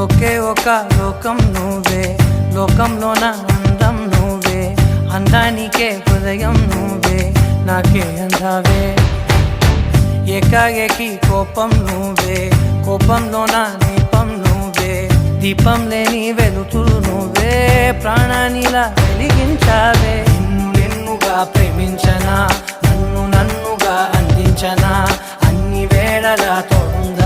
ఒకే ఒక లోకం నువ్వే, లోకంలోన అందం నువ్వే, అందానికే హృదయం నువ్వే, నాకే అందావే. ఏకాఏకి కోపం నువ్వే, కోపంలోన దీపం నువ్వే, దీపం లేని వెలుతురు నువ్వే, ప్రాణానిలా వెలిగించావే. నిన్నుగా ప్రేమించనా, నన్నుగా అందించనా, అన్ని వేళలా తోడుగా